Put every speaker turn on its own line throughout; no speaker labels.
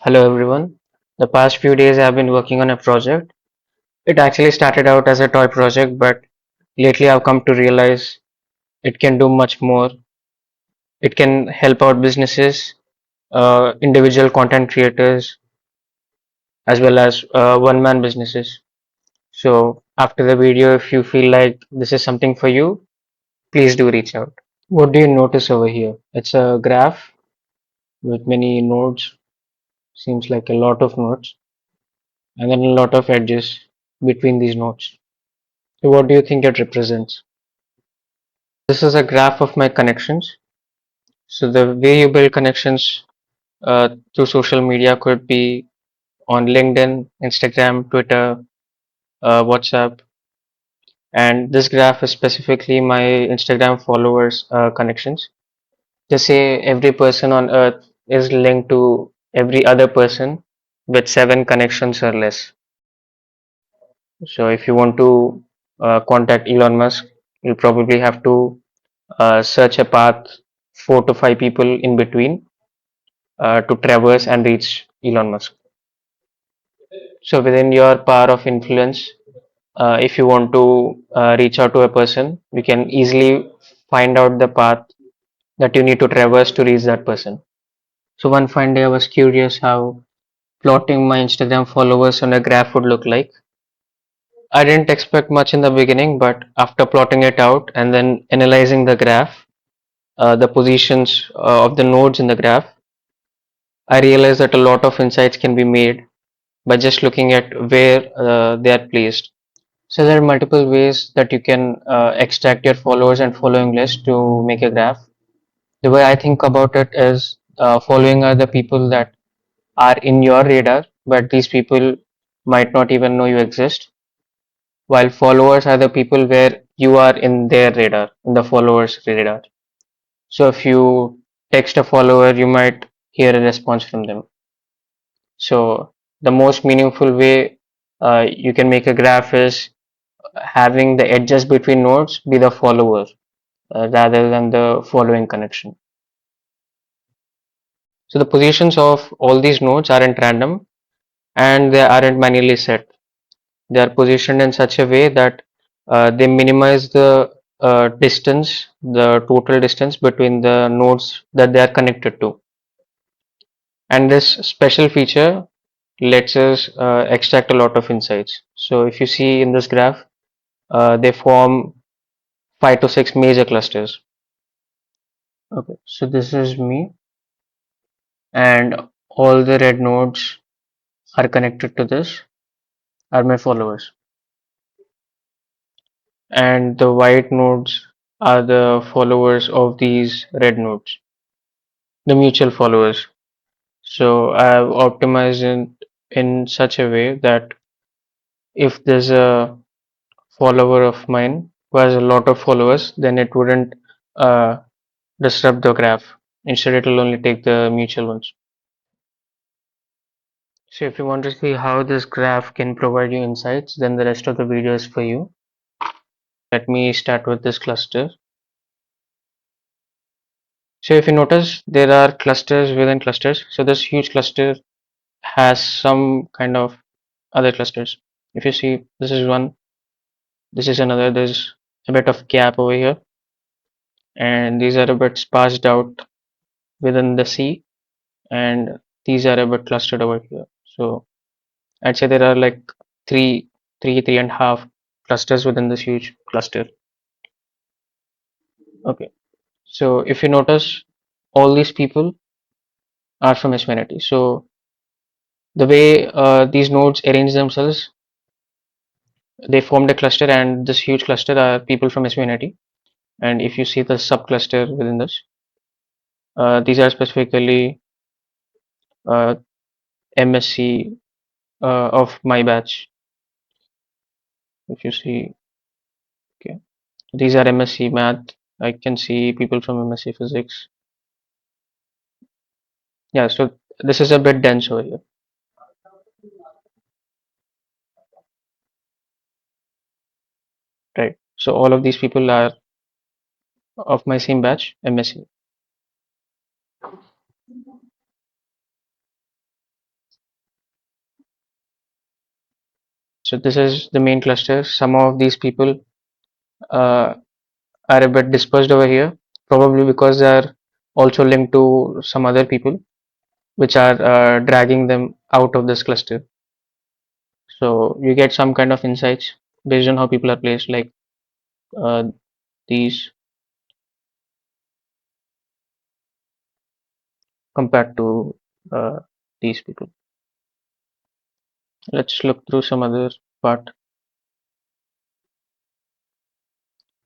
Hello everyone. The past few days I've been working on a project. It actually started out as a toy project, but lately I've come to realize it can do much more. It can help out businesses, individual content creators, as well as one-man businesses. So after the video, if you feel like this is something for you, please do reach out. What do you notice over here? It's a graph with many nodes, seems like a lot of nodes, and then a lot of edges between these nodes. So what do you think it represents? This is a graph of my connections. So the way you build connections through social media could be on LinkedIn, Instagram, Twitter, WhatsApp, and this graph is specifically my Instagram followers connections. Just say every person on earth is linked to every other person with 7 connections or less. So if you want to contact Elon Musk, you'll probably have to search a path 4 to 5 people in between to traverse and reach Elon Musk. So within your power of influence, if you want to reach out to a person, you can easily find out the path that you need to traverse to reach that person. So one fine day I was curious how plotting my Instagram followers on a graph would look like. I didn't expect much in the beginning, but after plotting it out and then analyzing the graph, the positions of the nodes in the graph, I realized that a lot of insights can be made by just looking at where they are placed. So there are multiple ways that you can extract your followers and following list to make a graph. The way I think about it is following are the people that are in your radar, but these people might not even know you exist. While followers are the people where you are in their radar, in the followers radar. So if you text a follower, you might hear a response from them. So the most meaningful way you can make a graph is having the edges between nodes be the follower rather than the following connection. So the positions of all these nodes aren't random and they aren't manually set. They are positioned in such a way that they minimize the distance, the total distance between the nodes that they are connected to. And this special feature lets us extract a lot of insights. So if you see in this graph, they form 5 to 6 major clusters. Okay, so this is me, and all the red nodes are connected to this are my followers, and the white nodes are the followers of these red nodes, the mutual followers. So I've optimized in such a way that if there's a follower of mine who has a lot of followers, then it wouldn't uh, disrupt the graph. Instead, it will only take the mutual ones. So if you want to see how this graph can provide you insights, then the rest of the video is for you. Let me start with this cluster. So if you notice, there are clusters within clusters. So this huge cluster has some kind of other clusters. If you see, this is one, this is another, there's a bit of gap over here, and these are a bit sparsed out within the C, and these are a bit clustered over here. So I'd say there are like three and a half clusters within this huge cluster. Okay. So if you notice, all these people are from Isminity. So the way these nodes arrange themselves, they formed a cluster, and this huge cluster are people from Isminity. And if you see the subcluster within this, these are specifically uh, MSc of my batch. If you see, okay, these are MSc Math. I can see people from MSc Physics. Yeah, so this is a bit dense over here, right? So all of these people are of my same batch, MSc. So this is the main cluster. Some of these people uh, are a bit dispersed over here, probably because they are also linked to some other people, which are dragging them out of this cluster. So you get some kind of insights based on how people are placed, like uh, these compared to uh, these people. Let's look through some other part.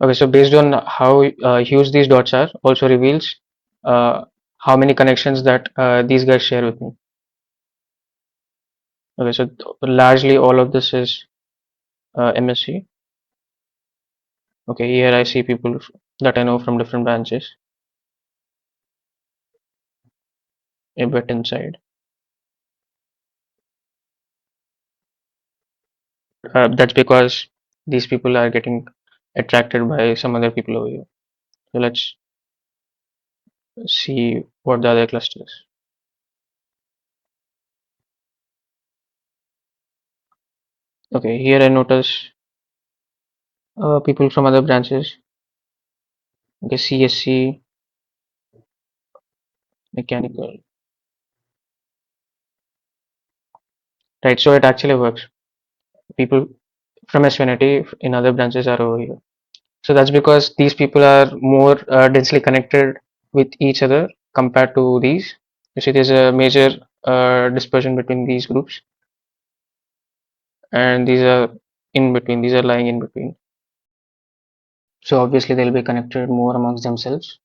Okay, so based on how huge these dots are, also reveals how many connections that these guys share with me. Okay, so largely all of this is MSc. Okay, here I see people that I know from different branches a bit inside. That's because these people are getting attracted by some other people over here. So let's see what the other clusters. Okay, here I notice people from other branches. Okay, CSC, mechanical. Right, so it actually works. People from SVNIT in other branches are over here. So that's because these people are more densely connected with each other compared to these. You see, there's a major dispersion between these groups, and these are in between. These are lying in between. So obviously they'll be connected more amongst themselves.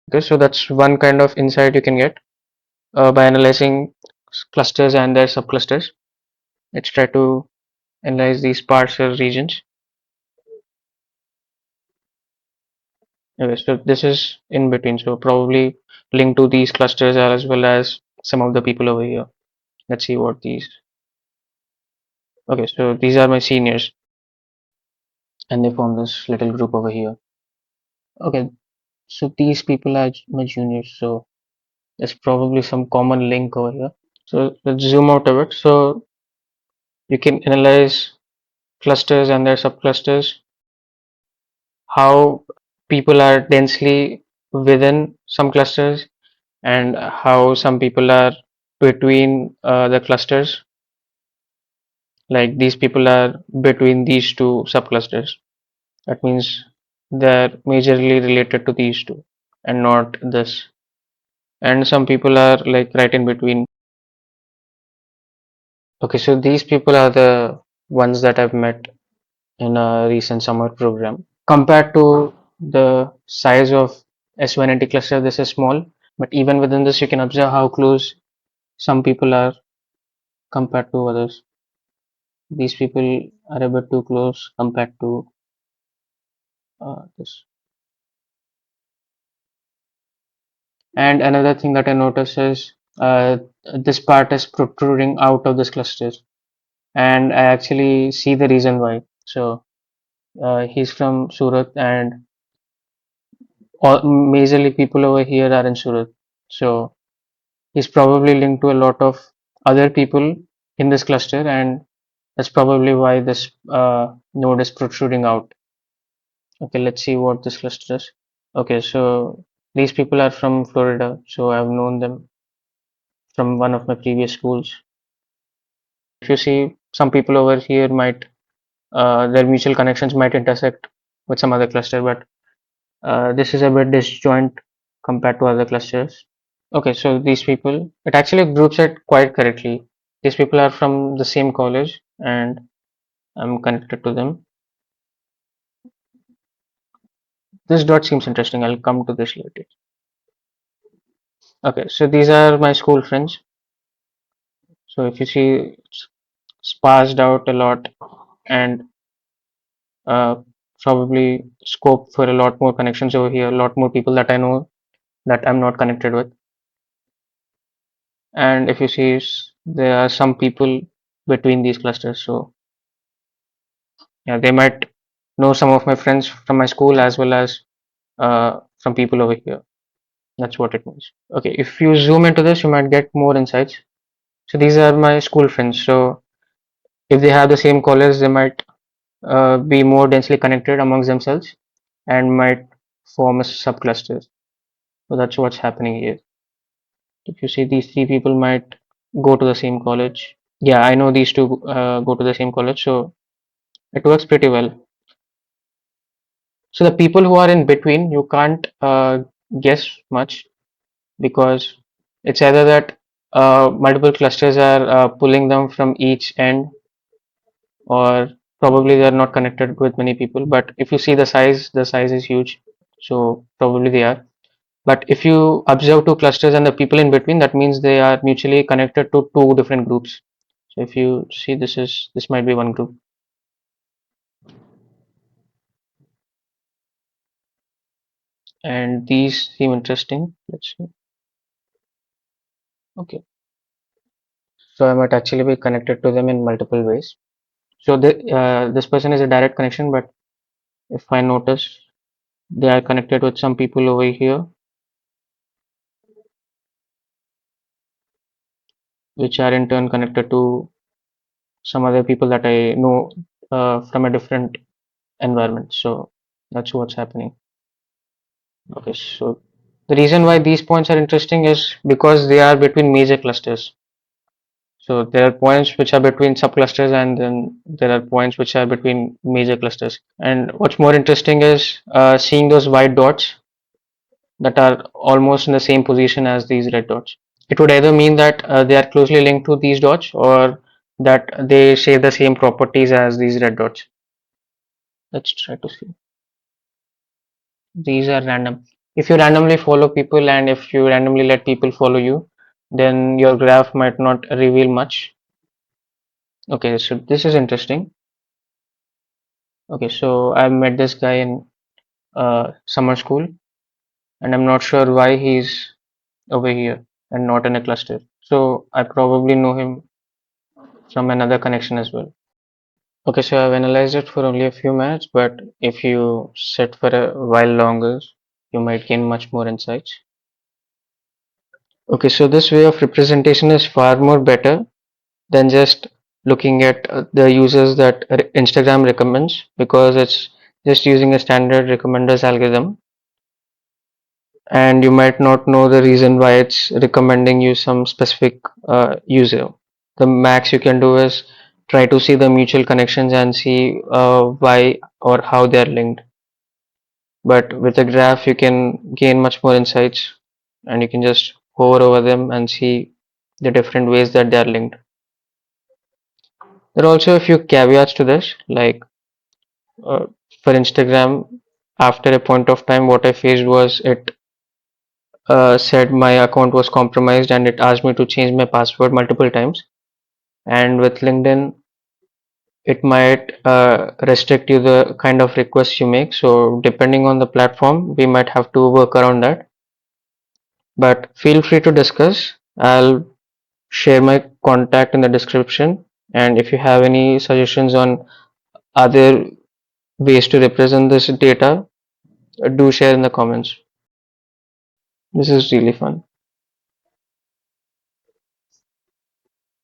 Okay, so that's one kind of insight you can get by analyzing clusters and their subclusters. Let's try to analyze these partial regions. Okay, so this is in between, so probably linked to these clusters as well as some of the people over here. Let's see what these. Okay, so these are my seniors, and they form this little group over here. Okay, so these people are my juniors, so there's probably some common link over here. So let's zoom out a bit. So you can analyze clusters and their subclusters, how people are densely within some clusters, and how some people are between the clusters. Like these people are between these two subclusters. That means they're majorly related to these two and not this. And some people are like right in between. Okay, so these people are the ones that I've met in a recent summer program. Compared to the size of S1NT cluster, this is small, but even within this, you can observe how close some people are compared to others. These people are a bit too close compared to this. And another thing that I notice is this part is protruding out of this cluster, and I actually see the reason why. So he's from Surat, and majorly people over here are in Surat. So he's probably linked to a lot of other people in this cluster, and that's probably why this node is protruding out. Okay, let's see what this cluster is. Okay, so these people are from Florida, so I've known them from one of my previous schools. If you see, some people over here might their mutual connections might intersect with some other cluster, but this is a bit disjoint compared to other clusters. Okay, so these people, it actually groups it quite correctly. These people are from the same college, and I'm connected to them. This dot seems interesting. I'll come to this later. Okay, so these are my school friends. So if you see, it's sparsed out a lot, and uh, probably scope for a lot more connections over here, a lot more people that I know that I'm not connected with. And if you see, there are some people between these clusters. So yeah, they might know some of my friends from my school as well as from people over here. That's what it means. Okay, if you zoom into this, you might get more insights. So these are my school friends. So if they have the same college, they might be more densely connected amongst themselves and might form a subcluster. So that's what's happening here. If you see these three people might go to the same college. Yeah, I know these two go to the same college, so it works pretty well. So the people who are in between, you can't guess much because it's either that multiple clusters are pulling them from each end, or probably they are not connected with many people. But if you see the size is huge, so probably they are. But if you observe two clusters and the people in between, that means they are mutually connected to two different groups. So if you see, this might be one group, and these seem interesting. Let's see. Okay, so I might actually be connected to them in multiple ways. So this person is a direct connection, but if I notice, they are connected with some people over here, which are in turn connected to some other people that I know from a different environment. So that's what's happening. Okay, so the reason why these points are interesting is because they are between major clusters. So there are points which are between subclusters, and then there are points which are between major clusters. And what's more interesting is seeing those white dots that are almost in the same position as these red dots. It would either mean that they are closely linked to these dots, or that they share the same properties as these red dots. Let's try to see. These are random. If you randomly follow people and if you randomly let people follow you, then your graph might not reveal much. Okay, so this is interesting. Okay, so I met this guy in summer school, and I'm not sure why he's over here and not in a cluster. So I probably know him from another connection as well. Okay, so I've analyzed it for only a few minutes, but if you sit for a while longer, you might gain much more insights. Okay, so this way of representation is far more better than just looking at the users that Instagram recommends, because it's just using a standard recommenders algorithm, and you might not know the reason why it's recommending you some specific user. The max you can do is try to see the mutual connections and see why or how they are linked. But with a graph, you can gain much more insights, and you can just hover over them and see the different ways that they are linked. There are also a few caveats to this, like uh, for Instagram, after a point of time, what I faced was it said my account was compromised and it asked me to change my password multiple times. And with LinkedIn, it might restrict you the kind of requests you make. So depending on the platform, we might have to work around that. But feel free to discuss. I'll share my contact in the description. And if you have any suggestions on other ways to represent this data, do share in the comments. This is really fun.